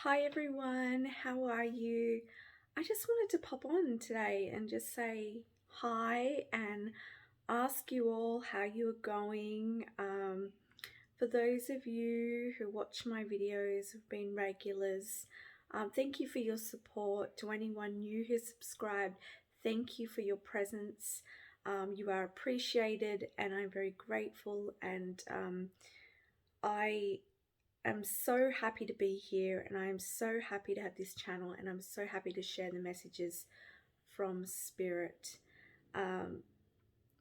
Hi everyone, how are you? I just wanted to pop on today and just say hi and ask you all how you are going. For those of you who watch my videos, have been regulars, thank you for your support. To anyone new who subscribed, thank you for your presence. You are appreciated and I'm very grateful, and I am so happy to be here, and I am so happy to have this channel, and I'm so happy to share the messages from Spirit. Um,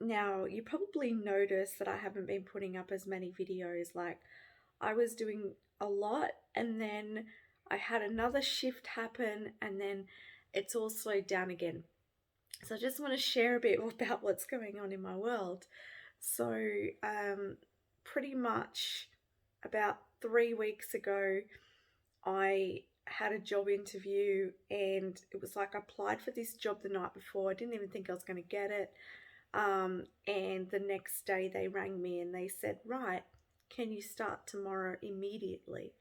Now, you probably noticed that I haven't been putting up as many videos. Like, I was doing a lot, and then I had another shift happen, and then it's all slowed down again. So I just want to share a bit about what's going on in my world. So, pretty much about 3 weeks ago, I had a job interview, and it was like I applied for this job the night before. I didn't even think I was going to get it. And the next day they rang me and they said, right, can you start tomorrow immediately?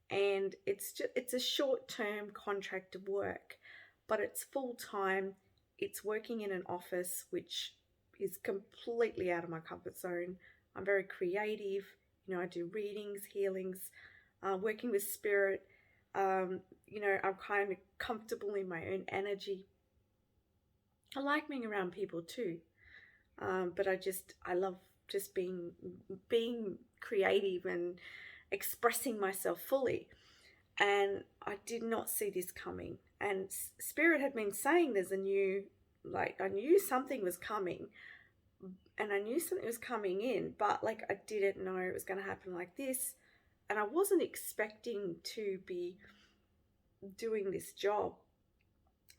And it's a short-term contract of work, but it's full-time. It's working in an office, which is completely out of my comfort zone. I'm very creative. I do readings, healings, working with spirit. I'm kind of comfortable in my own energy. I like being around people too, but I love just being creative and expressing myself fully. And I did not see this coming. And Spirit had been saying I knew something was coming, and I knew something was coming in, but like I didn't know it was going to happen like this. And I wasn't expecting to be doing this job.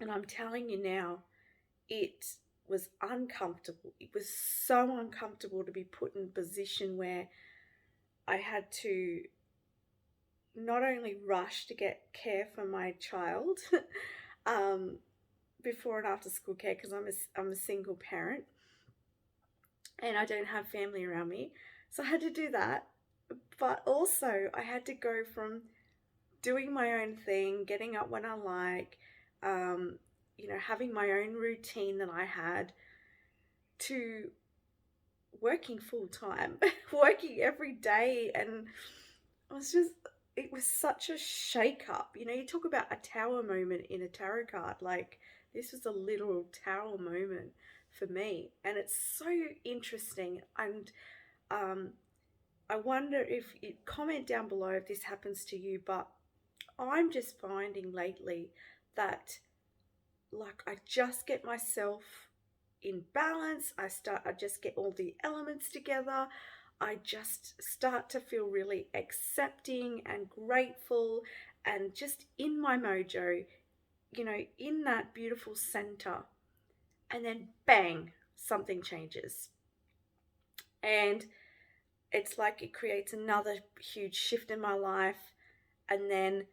And I'm telling you now, it was uncomfortable. It was so uncomfortable to be put in a position where I had to not only rush to get care for my child um, before and after school care, because I'm a single parent and I don't have family around me. So I had to do that. But also, I had to go from doing my own thing, getting up when I like, having my own routine that I had, to working full time, working every day. And it was such a shake up. You talk about a tower moment in a tarot card. Like, this was a literal tower moment for me. And it's so interesting. And I wonder if you comment down below if this happens to you, but I'm just finding lately that, like, I just get myself in balance. I just get all the elements together. I just start to feel really accepting and grateful and just in my mojo, in that beautiful center. And then bang, something changes. And it's like it creates another huge shift in my life. And then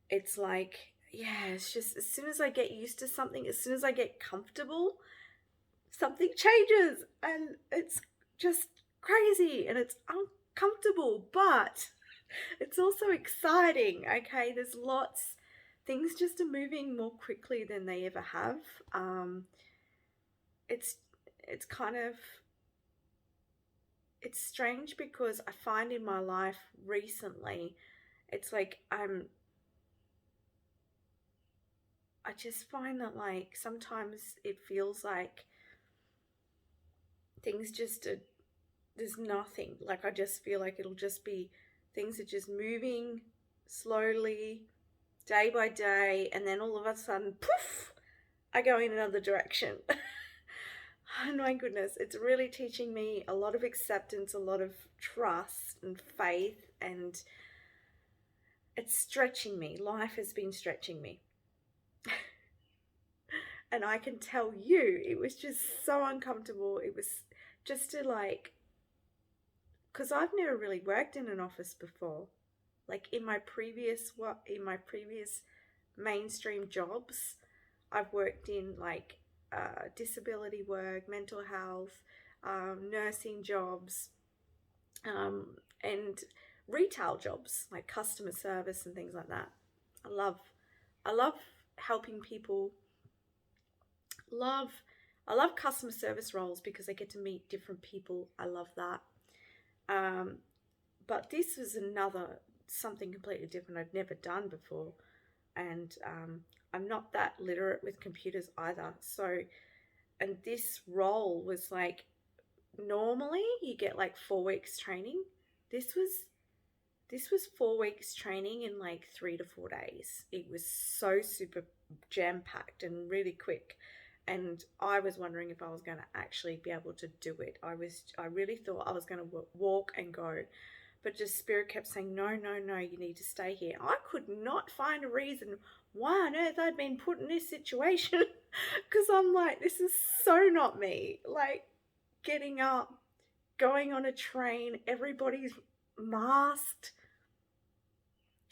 it's like, yeah, it's just as soon as I get used to something, as soon as I get comfortable, something changes, and it's just crazy and it's uncomfortable, but it's also exciting. Okay, there's lots, things just are moving more quickly than they ever have. Um it's it's kind of, it's strange because I find in my life recently, it's like I just find that, like, sometimes it feels like things just are, there's nothing. Like, I just feel like it'll just be, things are just moving slowly, day by day, and then all of a sudden, poof, I go in another direction. And my goodness, it's really teaching me a lot of acceptance, a lot of trust and faith, and it's stretching me. Life has been stretching me. And I can tell you, it was just so uncomfortable. It was just to, like, because I've never really worked in an office before. Like, in my previous mainstream jobs, I've worked in, like, disability work, mental health, nursing jobs, and retail jobs like customer service and things like that. I love helping people. Love I love customer service roles because I get to meet different people. I love that. Um, but this was another something completely different I'd never done before, and I'm not that literate with computers either. So, and this role was like normally you get like 4 weeks training. This was this was 4 weeks training in like 3 to 4 days. It was so super jam packed and really quick. And I was wondering if I was going to actually be able to do it. I really thought I was going to walk and go, but just Spirit kept saying, no, no, no, you need to stay here. I could not find a reason why on earth I'd been put in this situation because I'm like, this is so not me. Like getting up, going on a train, everybody's masked.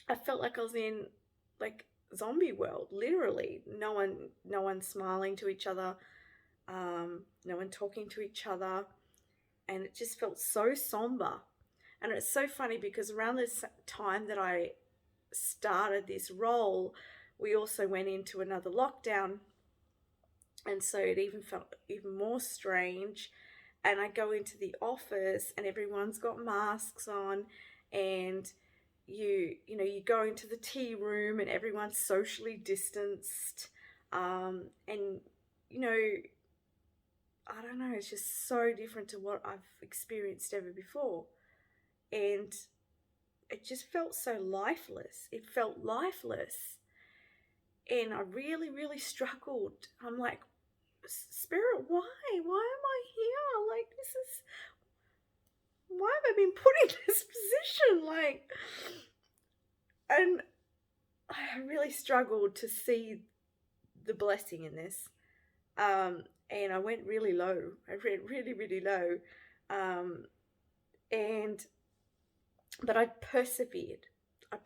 I felt like I was in like zombie world, literally. No one smiling to each other, no one talking to each other, and it just felt so somber. And it's so funny because around this time that I started this role, we also went into another lockdown, and so it even felt even more strange. And I go into the office and everyone's got masks on, and you go into the tea room and everyone's socially distanced, and you know I don't know, it's just so different to what I've experienced ever before, and it just felt so lifeless. It felt lifeless, and I really struggled. I'm like, Spirit, why am I here? Like, this is, why have I been put in this position? Like, and I really struggled to see the blessing in this. And I went really low. I went really low. And but I persevered. I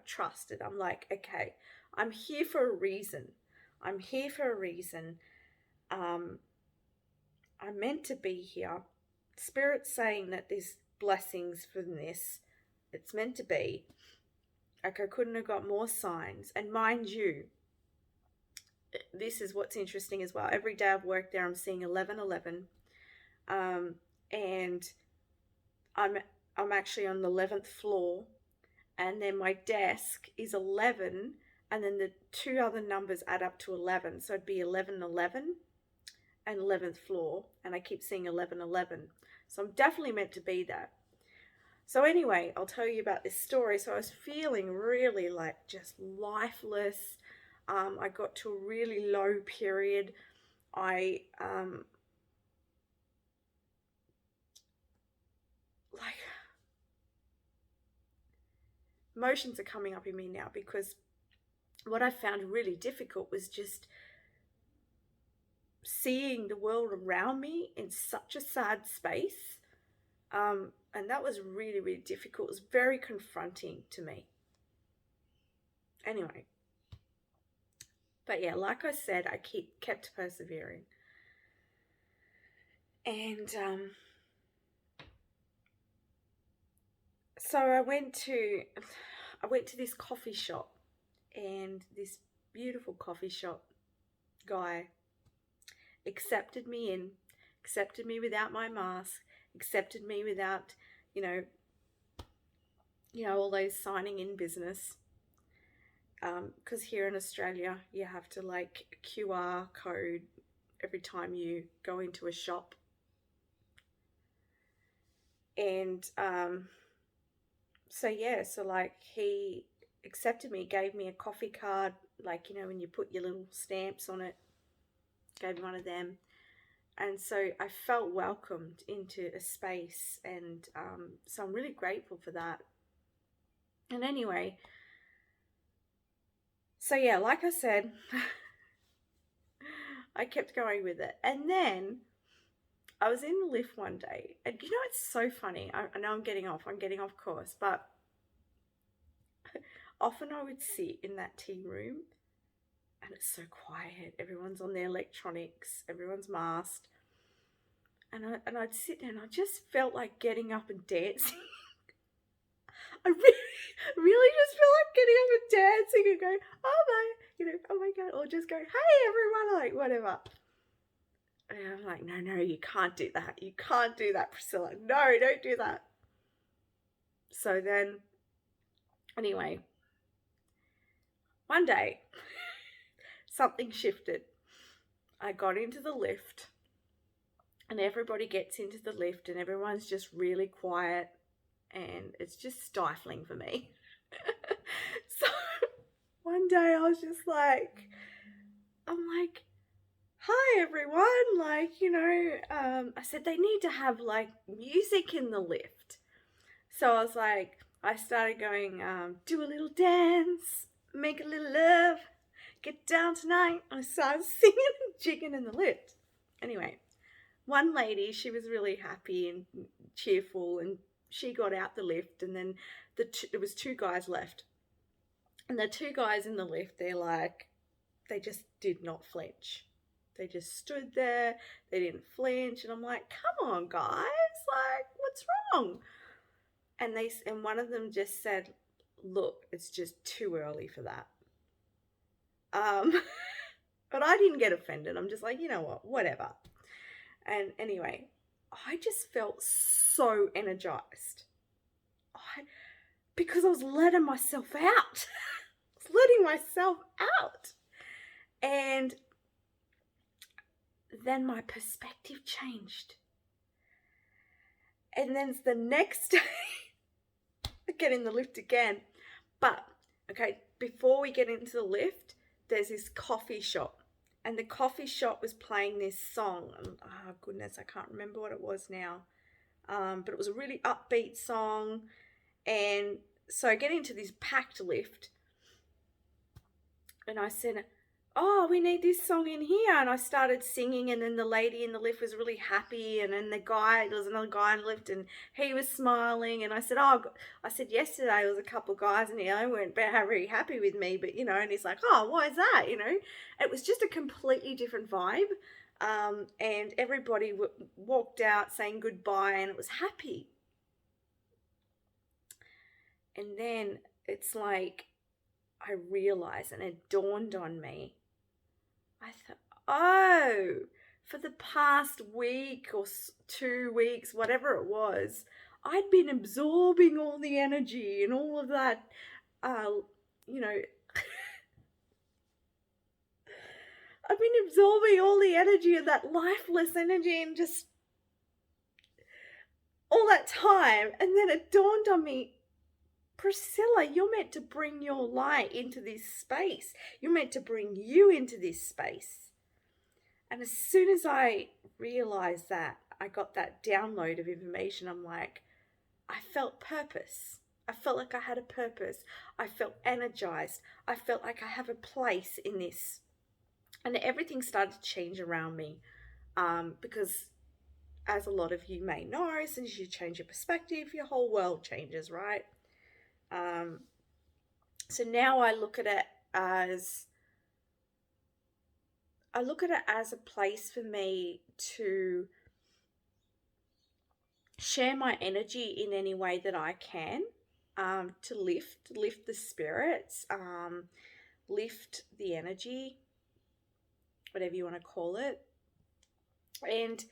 trusted. I'm like, okay, I'm here for a reason. I'm here for a reason. I'm meant to be here. Spirit's saying that there's blessings from this. It's meant to be. Like, I couldn't have got more signs. And mind you, this is what's interesting as well. Every day I've worked there, I'm seeing 1111. And I'm actually on the 11th floor, and then my desk is 11, and then the two other numbers add up to 11. So it'd be 1111 and 11th floor, and I keep seeing 1111. So I'm definitely meant to be there. So anyway, I'll tell you about this story. So I was feeling really like just lifeless. I got to a really low period. I like emotions are coming up in me now, because what I found really difficult was just seeing the world around me in such a sad space. And that was really difficult. It was very confronting to me. Anyway, but yeah, like I said, I kept persevering. And so I went to this coffee shop, and this beautiful coffee shop guy accepted me without my mask, accepted me without, all those signing in business. Because here in Australia, you have to like QR code every time you go into a shop. And so like he accepted me, gave me a coffee card, like, when you put your little stamps on it, gave me one of them. And so I felt welcomed into a space, and so I'm really grateful for that. And anyway, so yeah, like I said, I kept going with it. And then I was in the lift one day, and it's so funny. I know I'm getting off course, but often I would sit in that tea room, and it's so quiet. Everyone's on their electronics, everyone's masked. And I'd sit there, and I just felt like getting up and dancing. I really just feel like getting up and to go, oh my God, or just go, hey everyone, like whatever. And I'm like, no, you can't do that. You can't do that, Priscilla. No, don't do that. So then, anyway, one day, something shifted. I got into the lift, and everybody gets into the lift, and everyone's just really quiet, and it's just stifling for me. So one day I was just like, I'm like, hi everyone, like, I said they need to have like music in the lift. So I was like, I started going, do a little dance, make a little love, get down tonight. I started singing and jigging in the lift. Anyway, one lady, she was really happy and cheerful, and she got out the lift, and then there was two guys left. And the two guys in the lift, they just did not flinch. They just stood there. They didn't flinch. And I'm like, come on, guys. Like, what's wrong? And one of them just said, look, it's just too early for that. But I didn't get offended. I'm just like, you know what, whatever. And anyway, I just felt so energized. Because I was letting myself out. I was letting myself out. And then my perspective changed. And then the next day, I get in the lift again. But, okay, before we get into the lift, there's this coffee shop. And the coffee shop was playing this song. Oh, goodness, I can't remember what it was now. But it was a really upbeat song. And so I get into this packed lift. And I said, oh, we need this song in here. And I started singing, and then the lady in the lift was really happy. And then there was another guy in the lift, and he was smiling. And I said, yesterday there was a couple of guys in here, they weren't very happy with me, but, and he's like, oh, why is that? It was just a completely different vibe. And everybody walked out saying goodbye, and it was happy. And then it's like, I realized, and it dawned on me. I thought, oh, for the past week or 2 weeks, whatever it was, I'd been absorbing all the energy and all of that, I've been absorbing all the energy of that lifeless energy and just all that time. And then it dawned on me, Priscilla, you're meant to bring your light into this space. You're meant to bring you into this space. And as soon as I realized that, I got that download of information. I'm like, I felt purpose. I felt like I had a purpose. I felt energized. I felt like I have a place in this. And everything started to change around me. Because as a lot of you may know, as soon as you change your perspective, your whole world changes, right? So now I look at it as a place for me to share my energy in any way that I can, to lift the spirits, lift the energy, whatever you want to call it. And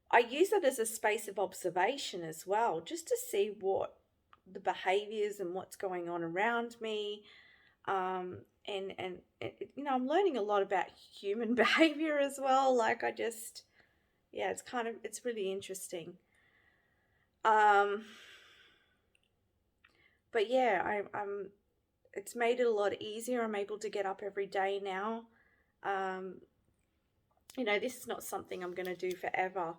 I use that as a space of observation as well, just to see what the behaviors and what's going on around me. And I'm learning a lot about human behavior as well. Like it's really interesting. But yeah, it's made it a lot easier. I'm able to get up every day now. This is not something I'm going to do forever,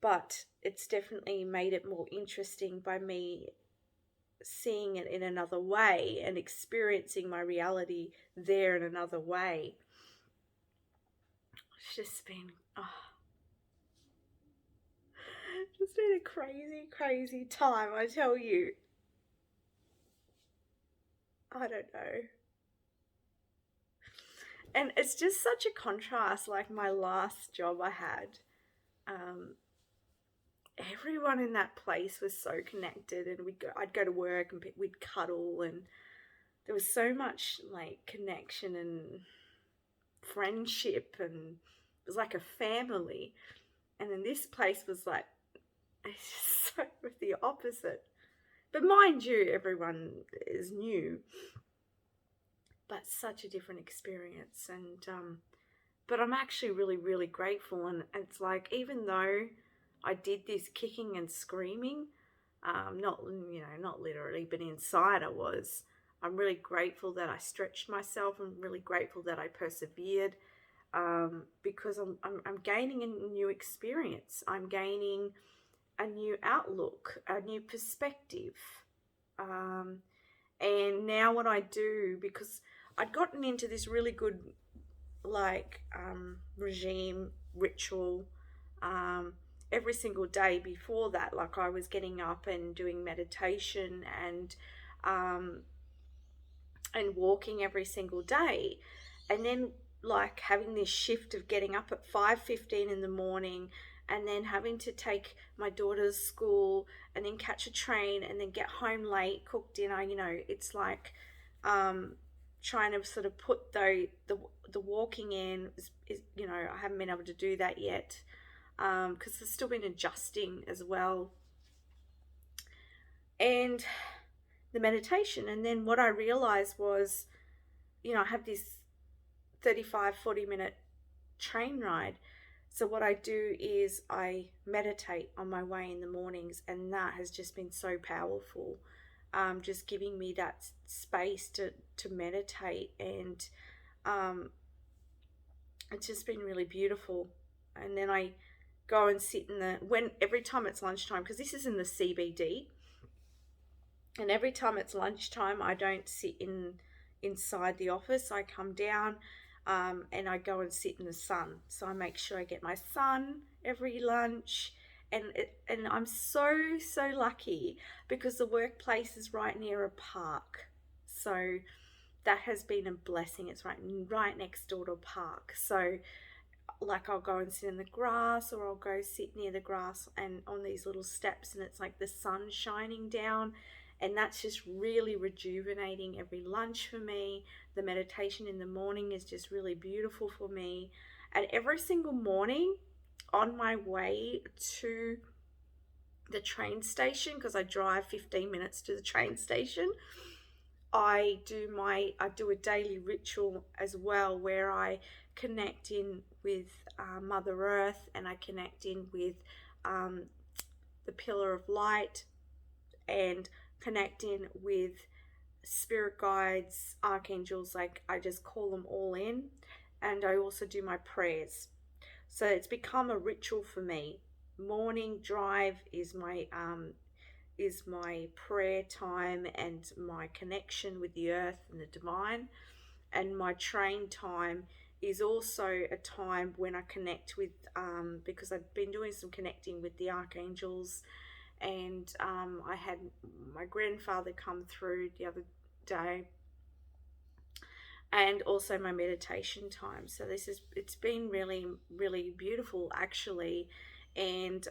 but it's definitely made it more interesting by me seeing it in another way and experiencing my reality there in another way. It's just been a crazy, crazy time, I tell you. I don't know. And it's just such a contrast, like my last job I had. Everyone in that place was so connected, and I'd go to work and we'd cuddle, and there was so much like connection and friendship, and it was like a family. And then this place was like, it's just so the opposite. But mind you, everyone is new, but such a different experience. And but I'm actually really, really grateful. And it's like, even though I did this kicking and screaming, not, not literally, but inside I was. I'm really grateful that I stretched myself. I'm really grateful that I persevered, because I'm gaining a new experience. I'm gaining a new outlook, a new perspective. And now what I do, because I'd gotten into this really good like regime ritual every single day before that. Like, I was getting up and doing meditation um, and walking every single day, and then like having this shift of getting up at 5:15 in the morning, and then having to take my daughter's school, and then catch a train, and then get home late, cook dinner. It's like um, trying to sort of put the walking in is I haven't been able to do that yet, because I've still been adjusting as well, and the meditation. And then what I realized was, I have this 35-40 minute train ride. So what I do is I meditate on my way in the mornings, and that has just been so powerful. Just giving me that space to meditate, and it's just been really beautiful. And then I go and sit every time it's lunchtime, because this is in the CBD, and every time it's lunchtime, I don't sit inside the office. I come down, and I go and sit in the sun. So I make sure I get my sun every lunch, and I'm so lucky, because the workplace is right near a park. So that has been a blessing. It's right next door to a park. So like, I'll go and sit in the grass, or I'll go sit near the grass and on these little steps, and it's like the sun shining down, and that's just really rejuvenating every lunch for me. The meditation in the morning is just really beautiful for me. And every single morning on my way to the train station, because I drive 15 minutes to the train station, I do a daily ritual as well, where I connect in with Mother Earth, and I connect in with the Pillar of Light, and connect in with spirit guides, archangels. Like, I just call them all in, and I also do my prayers. So it's become a ritual for me. Morning drive is my prayer time, and my connection with the earth and the divine. And my train time is also a time when I connect with, because I've been doing some connecting with the archangels, and I had my grandfather come through the other day, and also my meditation time. So it's been really, really beautiful, actually. And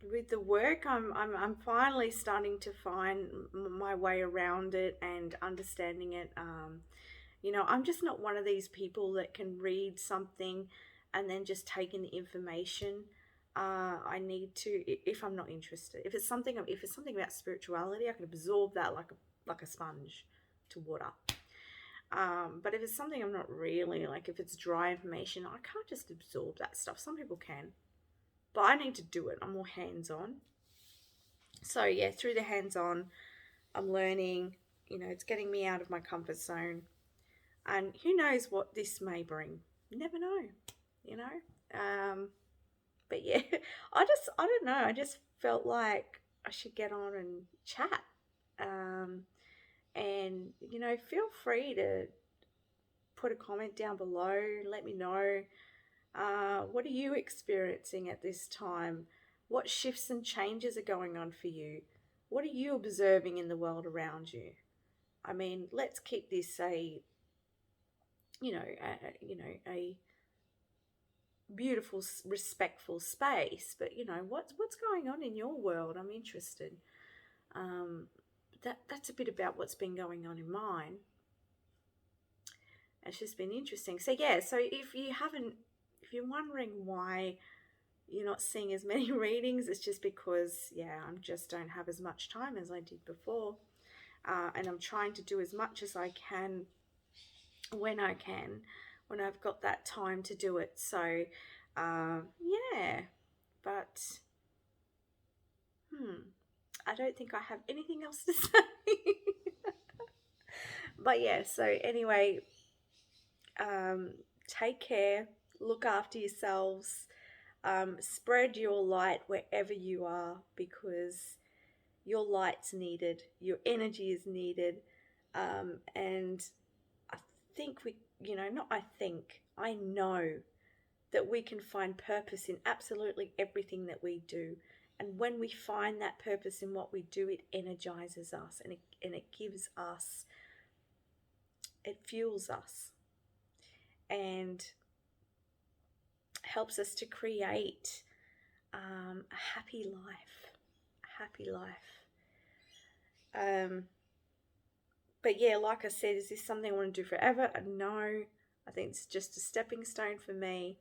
with the work, I'm finally starting to find my way around it and understanding it. I'm just not one of these people that can read something and then just take in the information. I need to, if I'm not interested. If it's something about spirituality, I can absorb that like a sponge to water. But if it's something I'm not really, like if it's dry information, I can't just absorb that stuff. Some people can, but I need to do it. I'm more hands-on. So yeah, through the hands-on, I'm learning. It's getting me out of my comfort zone, and who knows what this may bring. You never know. But yeah, I don't know. I just felt like I should get on and chat. And feel free to put a comment down below. Let me know, what are you experiencing at this time? What shifts and changes are going on for you? What are you observing in the world around you? I mean, let's keep this a beautiful, respectful space. But what's going on in your world? I'm interested. that's a bit about what's been going on in mine. It's just been interesting. So yeah, so if you're wondering why you're not seeing as many readings, it's just because, yeah, I just don't have as much time as I did before. And I'm trying to do as much as I can when I can, when I've got that time to do it. So, yeah, but I don't think I have anything else to say. But yeah, so anyway, take care, look after yourselves, spread your light wherever you are, because your light's needed, your energy is needed. And I think I know that we can find purpose in absolutely everything that we do. And when we find that purpose in what we do, it energizes us, and it gives us, it fuels us, and helps us to create a happy life. But yeah, like I said, is this something I want to do forever? No, I think it's just a stepping stone for me,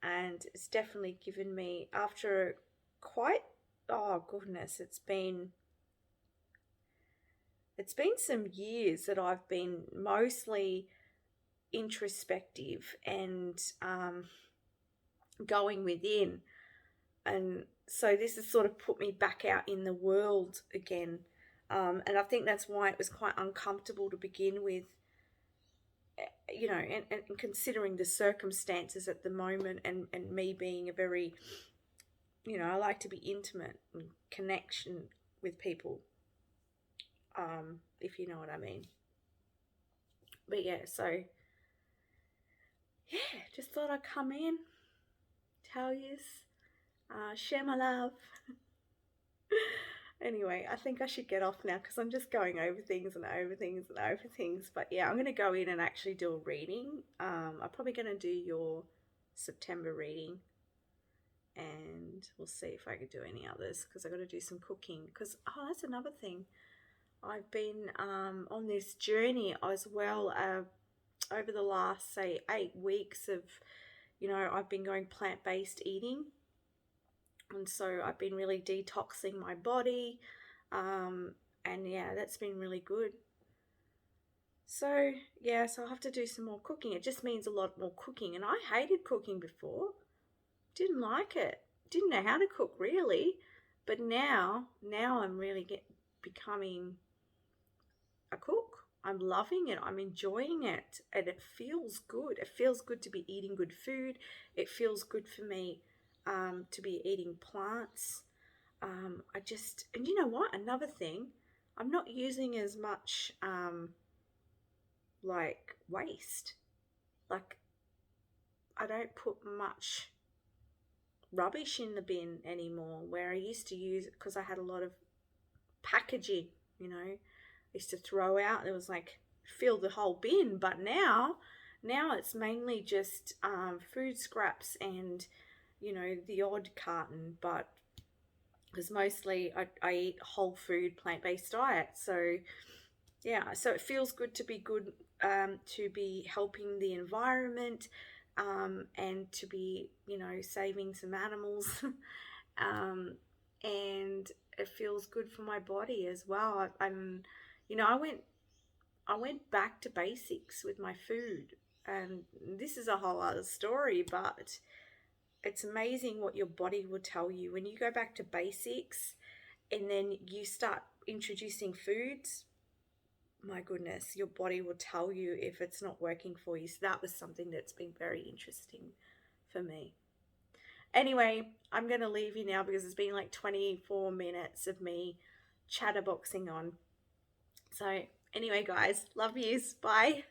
and it's definitely given me, after quite, oh goodness, it's been some years that I've been mostly introspective and going within, and so this has sort of put me back out in the world again, and I think that's why it was quite uncomfortable to begin with, and considering the circumstances at the moment, and me being a very, I like to be intimate and connection with people, if you know what I mean. But yeah, so yeah, just thought I'd come in, tell yous, share my love. Anyway, I think I should get off now because I'm just going over things and over things and over things. But yeah, I'm going to go in and actually do a reading. I'm probably going to do your September reading, and we'll see if I could do any others, because I've got to do some cooking. Because, that's another thing. I've been on this journey as well, over the last, say, 8 weeks of, I've been going plant-based eating. And so I've been really detoxing my body, and yeah, that's been really good. So yeah, so I'll have to do some more cooking. It just means a lot more cooking, and I hated cooking before. Didn't like it. Didn't know how to cook really, but now I'm really becoming a cook. I'm loving it. I'm enjoying it, and it feels good. It feels good to be eating good food. It feels good for me to be eating plants. And you know what? Another thing, I'm not using as much like waste. Like, I don't put much rubbish in the bin anymore, where I used to use it because I had a lot of packaging, I used to throw out. It was like fill the whole bin, but now it's mainly just food scraps and the odd carton, but because mostly I eat whole food plant-based diet. So yeah, so it feels good to be good, to be helping the environment, and to be saving some animals, and it feels good for my body as well. I went back to basics with my food, and this is a whole other story, but it's amazing what your body will tell you when you go back to basics and then you start introducing foods. My goodness, your body will tell you if it's not working for you. So that was something that's been very interesting for me. Anyway, I'm going to leave you now because it's been like 24 minutes of me chatterboxing on. So anyway, guys, love yous. Bye.